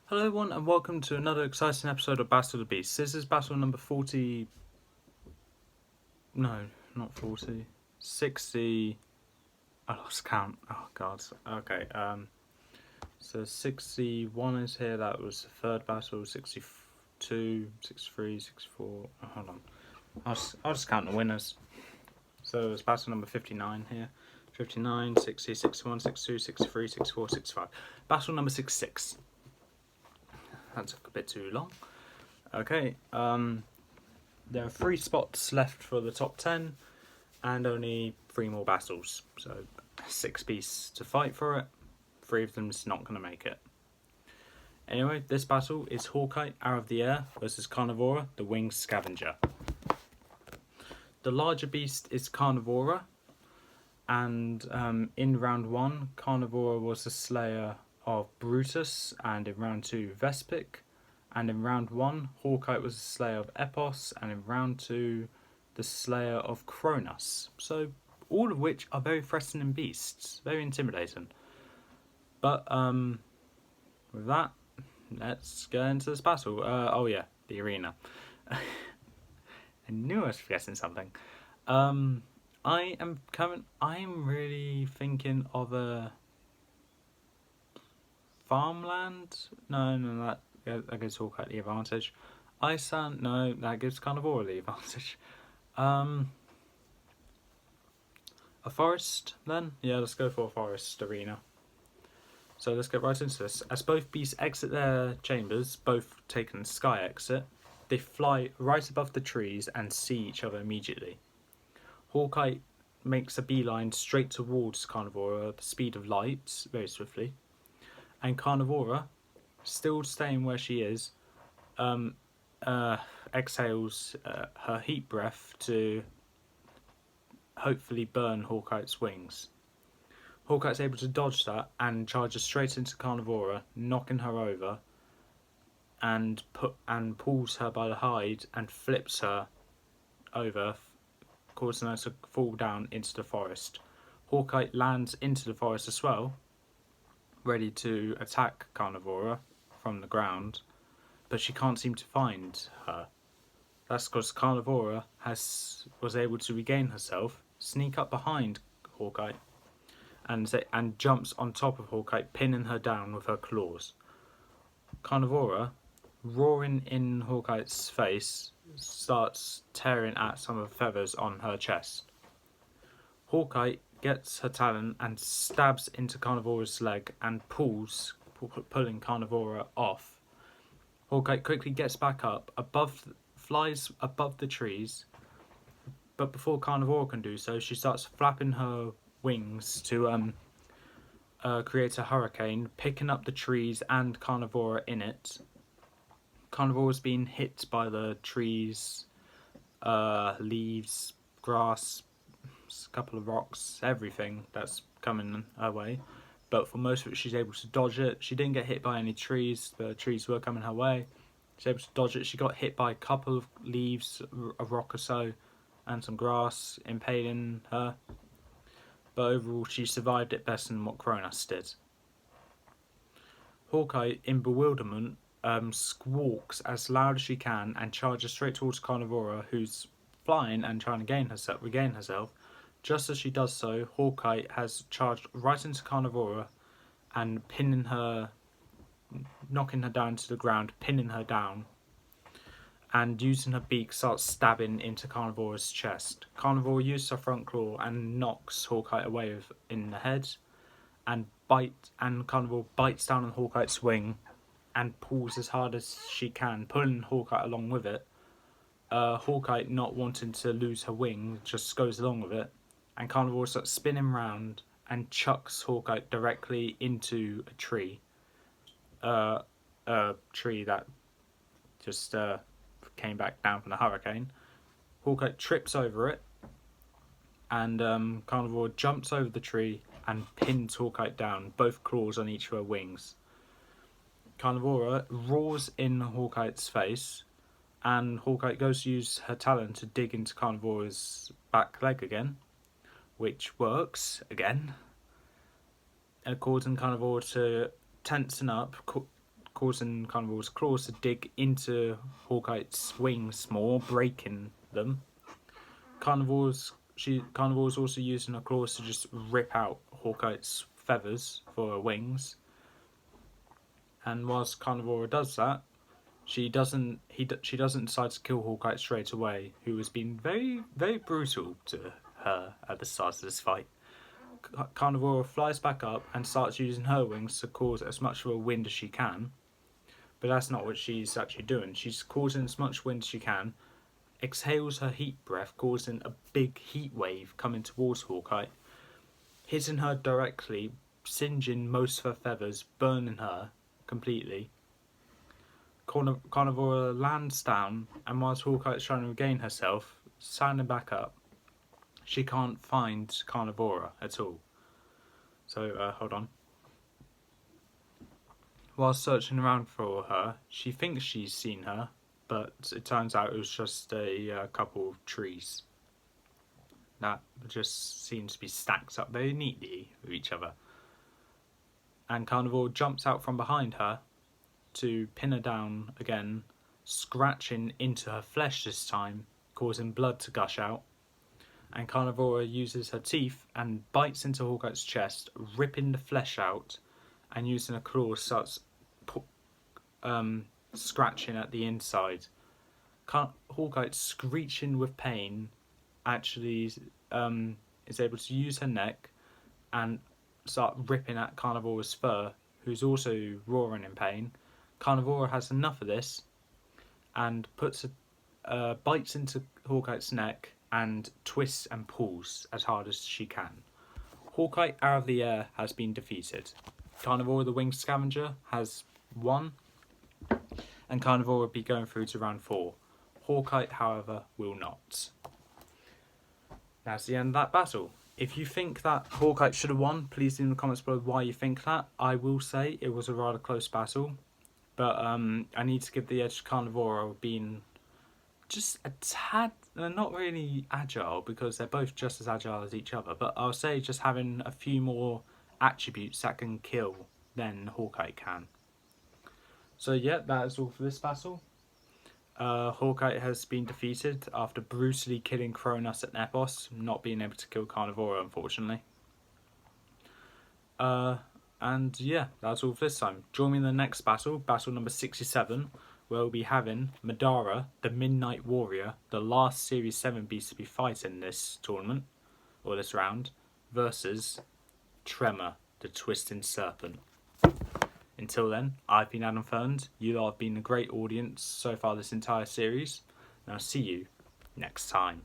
Hello everyone and welcome to another exciting episode of Battle of the Beasts. This is battle number 40... No, not 40. 60... I lost count. Oh god. Okay, so 61 is here. That was the third battle. 62, 63, 64... Oh, hold on. I'll just count the winners. So it's battle number 59 here. 59, 60, 61, 62, 63, 64, 65. Battle number 66. That took a bit too long. Okay, there are 3 spots left for the top 10 and only 3 more battles. So 6 beasts to fight for it. 3 of them's not going to make it. Anyway, this battle is Hawkite, Arrow of the Air versus Carnivora, the Winged Scavenger. The larger beast is Carnivora, and in round 1, Carnivora was the slayer of Brutus, and in round 2, Vespic. And in round 1, Hawkite was the slayer of Epos, and in round 2, the slayer of Cronus. So, all of which are very threatening beasts, very intimidating. But, with that, let's go into this battle. Oh yeah, the arena. I knew I was forgetting something. I'm really thinking of a farmland. No, that gives Hawkeye the advantage. Iceland, no, that gives Carnivora the advantage. A forest, then? Yeah, let's go for a forest arena. So let's get right into this. As both beasts exit their chambers, both taking the sky exit, they fly right above the trees and see each other immediately. Hawkeye makes a beeline straight towards Carnivora at the speed of light, very swiftly. And Carnivora, still staying where she is, exhales her heat breath to hopefully burn Hawkite's wings. Hawkite's able to dodge that and charges straight into Carnivora, knocking her over, and pulls her by the hide and flips her over, causing her to fall down into the forest. Hawkite lands into the forest as well, ready to attack Carnivora from the ground, but she can't seem to find her. That's because Carnivora was able to regain herself, sneak up behind Hawkeye, and jumps on top of Hawkeye, pinning her down with her claws. Carnivora, roaring in Hawkeye's face, starts tearing at some of the feathers on her chest. Hawkeye gets her talon and stabs into Carnivora's leg and pulling Carnivora off. Hawkeye quickly gets back up, flies above the trees, but before Carnivora can do so, she starts flapping her wings to create a hurricane, picking up the trees and Carnivora in it. Carnivora's being hit by the trees, leaves, grass, a couple of rocks, everything that's coming her way. But for most of it, she's able to dodge it. She didn't get hit by any trees. The trees were coming her way. She's able to dodge it. She got hit by a couple of leaves, a rock or so, and some grass, impaling her. But overall, she survived it better than what Cronus did. Hawkeye, in bewilderment, squawks as loud as she can and charges straight towards Carnivora, who's flying and trying to regain herself. Just as she does so, Hawkeye has charged right into Carnivora and knocking her down to the ground, pinning her down, and using her beak starts stabbing into Carnivora's chest. Carnivora uses her front claw and knocks Hawkeye away in the head, and Carnivora bites down on Hawkeye's wing and pulls as hard as she can, pulling Hawkeye along with it. Hawkeye, not wanting to lose her wing, just goes along with it, and Carnivora starts spinning round and chucks Hawkeye directly into a tree. A tree that just came back down from the hurricane. Hawkeye trips over it, and Carnivora jumps over the tree and pins Hawkeye down, both claws on each of her wings. Carnivora roars in Hawkeye's face, and Hawkeye goes to use her talon to dig into Carnivora's back leg again, which works again, causing Carnivora to tensen up, causing Carnivora's claws to dig into Hawkite's wings more, breaking them. Carnivora's also using her claws to just rip out Hawkite's feathers for her wings. And whilst Carnivora does that, she doesn't decide to kill Hawkite straight away, who has been very, very brutal to her at the start of this fight. Carnivora flies back up and starts using her wings to cause as much of a wind as she can. But that's not what she's actually doing. She's causing as much wind as she can, exhales her heat breath, causing a big heat wave coming towards Hawkite, hitting her directly, singeing most of her feathers, burning her completely. Carnivora lands down, and whilst Hawkite's trying to regain herself, standing back up, she can't find Carnivora at all. So, hold on. While searching around for her, she thinks she's seen her, but it turns out it was just a couple of trees that just seems to be stacked up very neatly with each other. And Carnivore jumps out from behind her to pin her down again, scratching into her flesh this time, causing blood to gush out. And Carnivora uses her teeth and bites into Hawkite's chest, ripping the flesh out, and using her claws starts scratching at the inside. Hawkite, screeching with pain, actually is able to use her neck and start ripping at Carnivora's fur, who's also roaring in pain. Carnivora has enough of this and bites into Hawkite's neck and twists and pulls as hard as she can. Hawkite out of the air has been defeated. Carnivora the Winged Scavenger has won, and Carnivora will be going through to round 4. Hawkite, however, will not. That's the end of that battle. If you think that Hawkite should have won, please leave in the comments below why you think that. I will say it was a rather close battle, but I need to give the edge to Carnivora being just a tad, not really agile, because they're both just as agile as each other, but I'll say just having a few more attributes that can kill than Hawkite can. So yeah, that is all for this battle. Hawkite has been defeated after brutally killing Kronos at Nepos, not being able to kill Carnivora, unfortunately. And yeah, that's all for this time. Join me in the next battle, battle number 67, where we'll be having Madara, the Midnight Warrior, the last Series 7 beast to be fighting this tournament, or this round, versus Tremor, the Twisting Serpent. Until then, I've been Adam Ferns. You lot have been a great audience so far this entire series, and I'll see you next time.